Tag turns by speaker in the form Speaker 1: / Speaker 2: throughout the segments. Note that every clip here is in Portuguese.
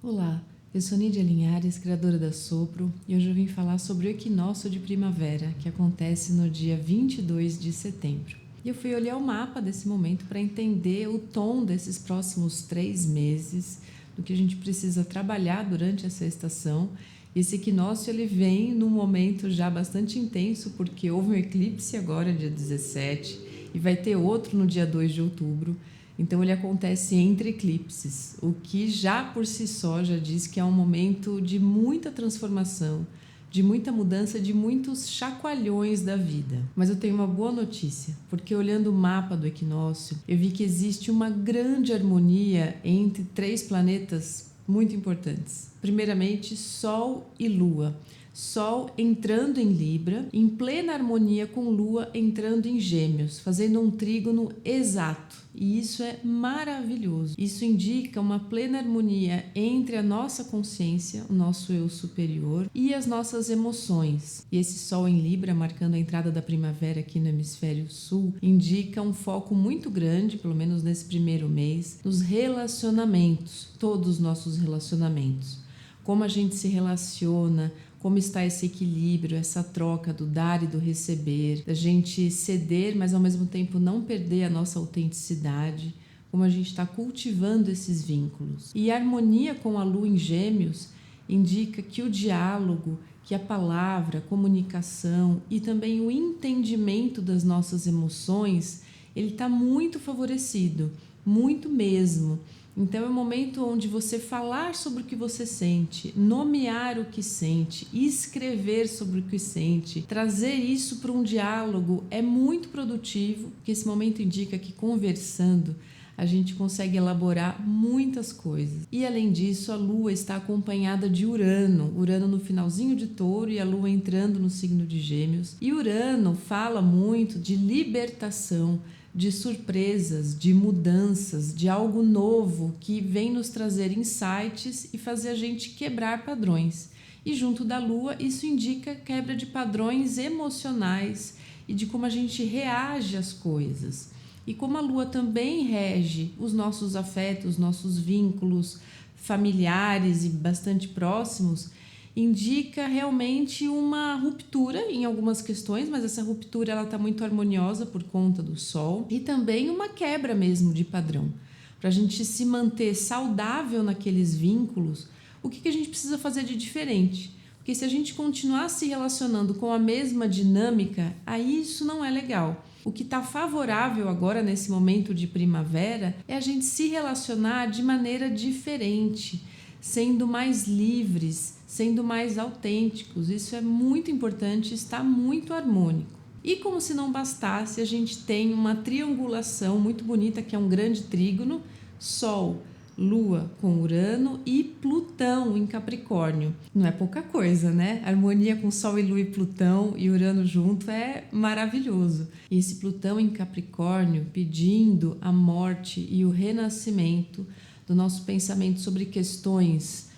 Speaker 1: Olá, eu sou Nídia Linhares, criadora da Sopro, e hoje eu vim falar sobre o equinócio de primavera, que acontece no dia 22 de setembro. E eu fui olhar o mapa desse momento para entender o tom desses próximos 3 meses, do que a gente precisa trabalhar durante essa estação. Esse equinócio ele vem num momento já bastante intenso, porque houve um eclipse agora, dia 17, e vai ter outro no dia 2 de outubro. Então ele acontece entre eclipses, o que já por si só já diz que é um momento de muita transformação, de muita mudança, de muitos chacoalhões da vida. Mas eu tenho uma boa notícia, porque olhando o mapa do equinócio, eu vi que existe uma grande harmonia entre 3 planetas muito importantes. Primeiramente, Sol e Lua. Sol entrando em Libra, em plena harmonia com Lua entrando em Gêmeos, fazendo um trígono exato. E isso é maravilhoso. Isso indica uma plena harmonia entre a nossa consciência, o nosso eu superior, e as nossas emoções. E esse Sol em Libra, marcando a entrada da primavera aqui no hemisfério sul, indica um foco muito grande, pelo menos nesse primeiro mês, nos relacionamentos, todos os nossos relacionamentos. Como a gente se relaciona, como está esse equilíbrio, essa troca do dar e do receber, da gente ceder, mas ao mesmo tempo não perder a nossa autenticidade, como a gente está cultivando esses vínculos. E a harmonia com a Lua em Gêmeos indica que o diálogo, que a palavra, a comunicação e também o entendimento das nossas emoções, ele está muito favorecido, muito mesmo. Então é um momento onde você falar sobre o que você sente, nomear o que sente, escrever sobre o que sente, trazer isso para um diálogo é muito produtivo, porque esse momento indica que conversando a gente consegue elaborar muitas coisas. E além disso, a Lua está acompanhada de Urano no finalzinho de Touro e a Lua entrando no signo de Gêmeos. E Urano fala muito de libertação, de surpresas, de mudanças, de algo novo que vem nos trazer insights e fazer a gente quebrar padrões. E junto da Lua, isso indica quebra de padrões emocionais e de como a gente reage às coisas. E como a Lua também rege os nossos afetos, nossos vínculos familiares e bastante próximos, indica realmente uma ruptura em algumas questões, mas essa ruptura ela está muito harmoniosa por conta do Sol, e também uma quebra mesmo de padrão. Para a gente se manter saudável naqueles vínculos, o que a gente precisa fazer de diferente? Porque se a gente continuar se relacionando com a mesma dinâmica, aí isso não é legal. O que está favorável agora nesse momento de primavera é a gente se relacionar de maneira diferente, sendo mais livres, sendo mais autênticos. Isso é muito importante, está muito harmônico. E como se não bastasse, a gente tem uma triangulação muito bonita, que é um grande trígono, Sol, Lua com Urano e Plutão em Capricórnio. Não é pouca coisa, né? A harmonia com Sol e Lua e Plutão e Urano junto é maravilhoso. E esse Plutão em Capricórnio pedindo a morte e o renascimento do nosso pensamento sobre questões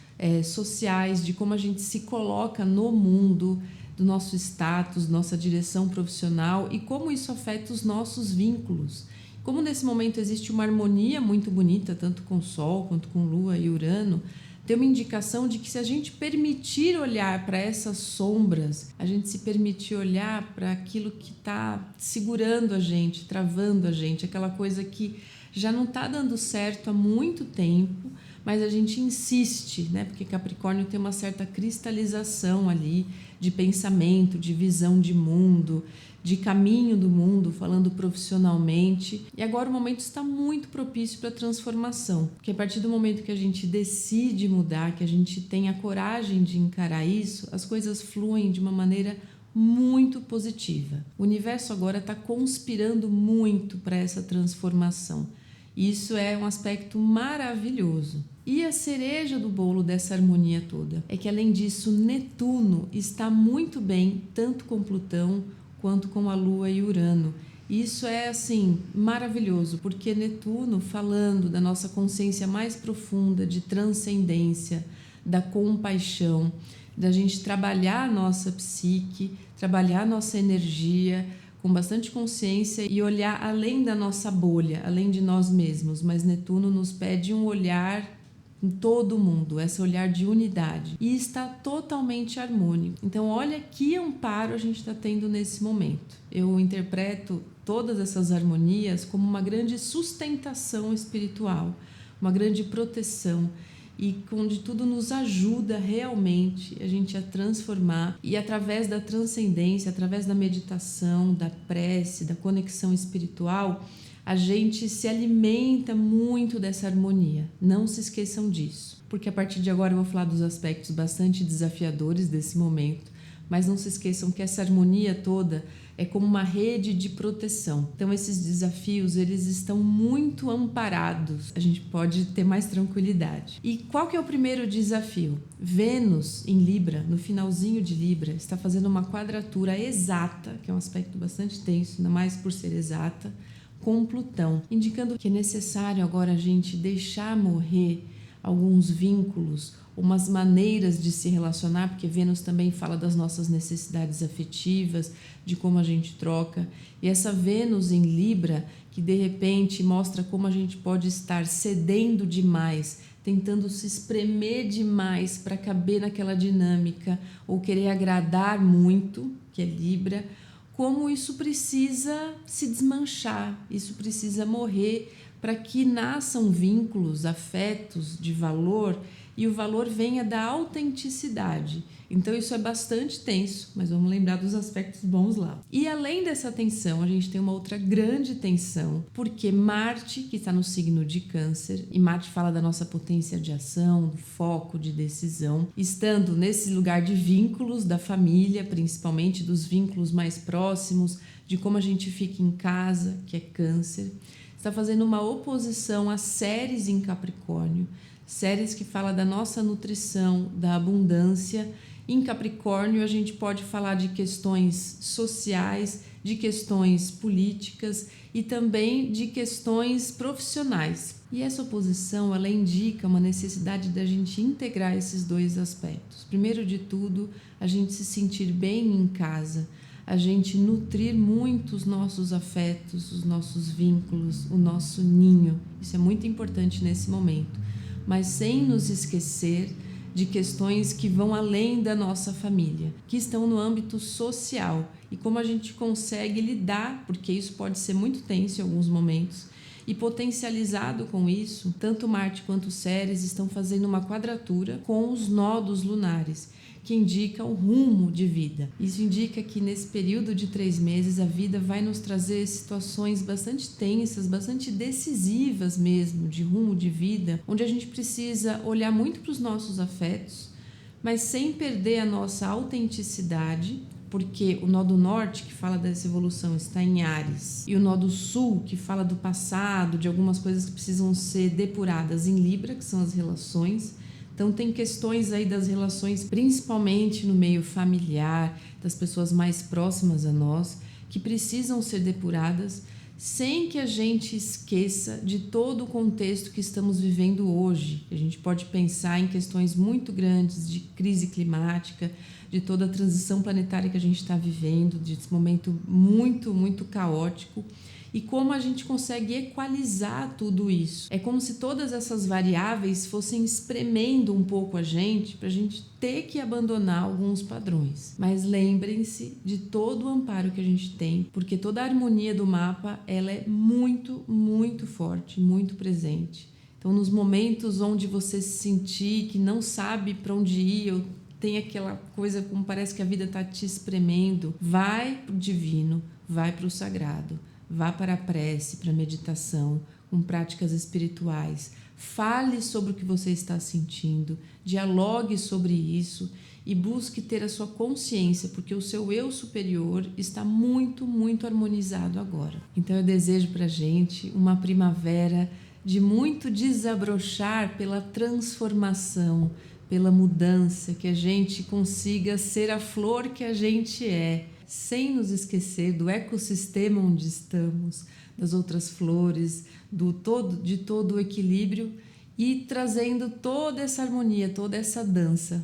Speaker 1: sociais, de como a gente se coloca no mundo, do nosso status, nossa direção profissional e como isso afeta os nossos vínculos. Como nesse momento existe uma harmonia muito bonita, tanto com Sol quanto com Lua e Urano, tem uma indicação de que se a gente permitir olhar para essas sombras, a gente se permitir olhar para aquilo que está segurando a gente, travando a gente, aquela coisa que já não está dando certo há muito tempo, mas a gente insiste, né? Porque Capricórnio tem uma certa cristalização ali de pensamento, de visão de mundo, de caminho do mundo, falando profissionalmente. E agora o momento está muito propício para a transformação, porque a partir do momento que a gente decide mudar, que a gente tem a coragem de encarar isso, as coisas fluem de uma maneira muito positiva. O universo agora está conspirando muito para essa transformação. Isso é um aspecto maravilhoso. E a cereja do bolo dessa harmonia toda é que, além disso, Netuno está muito bem, tanto com Plutão quanto com a Lua e Urano. Isso é, assim, maravilhoso, porque Netuno, falando da nossa consciência mais profunda, de transcendência, da compaixão, da gente trabalhar a nossa psique, trabalhar a nossa energia com bastante consciência e olhar além da nossa bolha, além de nós mesmos. Mas Netuno nos pede um olhar em todo mundo, esse olhar de unidade, e está totalmente harmônico. Então olha que amparo a gente está tendo nesse momento. Eu interpreto todas essas harmonias como uma grande sustentação espiritual, uma grande proteção, e onde tudo nos ajuda realmente a gente a transformar, e através da transcendência, através da meditação, da prece, da conexão espiritual, a gente se alimenta muito dessa harmonia. Não se esqueçam disso, porque a partir de agora eu vou falar dos aspectos bastante desafiadores desse momento, mas não se esqueçam que essa harmonia toda é como uma rede de proteção. Então esses desafios, eles estão muito amparados. A gente pode ter mais tranquilidade. E qual que é o primeiro desafio? Vênus em Libra, no finalzinho de Libra, está fazendo uma quadratura exata, que é um aspecto bastante tenso, ainda mais por ser exata, com Plutão, indicando que é necessário agora a gente deixar morrer alguns vínculos, umas maneiras de se relacionar, porque Vênus também fala das nossas necessidades afetivas, de como a gente troca. E essa Vênus em Libra, que de repente mostra como a gente pode estar cedendo demais, tentando se espremer demais para caber naquela dinâmica, ou querer agradar muito, que é Libra, como isso precisa se desmanchar, isso precisa morrer para que nasçam vínculos, afetos de valor, e o valor venha da autenticidade. Então isso é bastante tenso, mas vamos lembrar dos aspectos bons lá. E além dessa tensão, a gente tem uma outra grande tensão, porque Marte, que está no signo de Câncer, e Marte fala da nossa potência de ação, do foco, de decisão, estando nesse lugar de vínculos da família, principalmente dos vínculos mais próximos, de como a gente fica em casa, que é Câncer, está fazendo uma oposição a Ceres em Capricórnio, Ceres que fala da nossa nutrição, da abundância. Em Capricórnio a gente pode falar de questões sociais, de questões políticas e também de questões profissionais. E essa oposição, ela indica uma necessidade da gente integrar esses dois aspectos. Primeiro de tudo, a gente se sentir bem em casa, a gente nutrir muito os nossos afetos, os nossos vínculos, o nosso ninho. Isso é muito importante nesse momento, mas sem nos esquecer de questões que vão além da nossa família, que estão no âmbito social, e como a gente consegue lidar, porque isso pode ser muito tenso em alguns momentos, e potencializado com isso, tanto Marte quanto Ceres estão fazendo uma quadratura com os nodos lunares, que indica o rumo de vida. Isso indica que nesse período de 3 meses a vida vai nos trazer situações bastante tensas, bastante decisivas mesmo, de rumo de vida, onde a gente precisa olhar muito para os nossos afetos, mas sem perder a nossa autenticidade, porque o nó do norte, que fala dessa evolução, está em Áries, e o nó do sul, que fala do passado, de algumas coisas que precisam ser depuradas, em Libra, que são as relações. Então tem questões aí das relações, principalmente no meio familiar, das pessoas mais próximas a nós, que precisam ser depuradas, sem que a gente esqueça de todo o contexto que estamos vivendo hoje. A gente pode pensar em questões muito grandes de crise climática, de toda a transição planetária que a gente está vivendo, desse momento muito, muito caótico, e como a gente consegue equalizar tudo isso. É como se todas essas variáveis fossem espremendo um pouco a gente, para a gente ter que abandonar alguns padrões. Mas lembrem-se de todo o amparo que a gente tem, porque toda a harmonia do mapa, ela é muito, muito forte, muito presente. Então, nos momentos onde você se sentir que não sabe para onde ir, ou tem aquela coisa como parece que a vida está te espremendo, vai para o divino, vai para o sagrado. Vá para a prece, para a meditação, com práticas espirituais. Fale sobre o que você está sentindo, dialogue sobre isso e busque ter a sua consciência, porque o seu eu superior está muito, muito harmonizado agora. Então eu desejo para a gente uma primavera de muito desabrochar pela transformação, pela mudança, que a gente consiga ser a flor que a gente é, sem nos esquecer do ecossistema onde estamos, das outras flores, de todo o equilíbrio, e trazendo toda essa harmonia, toda essa dança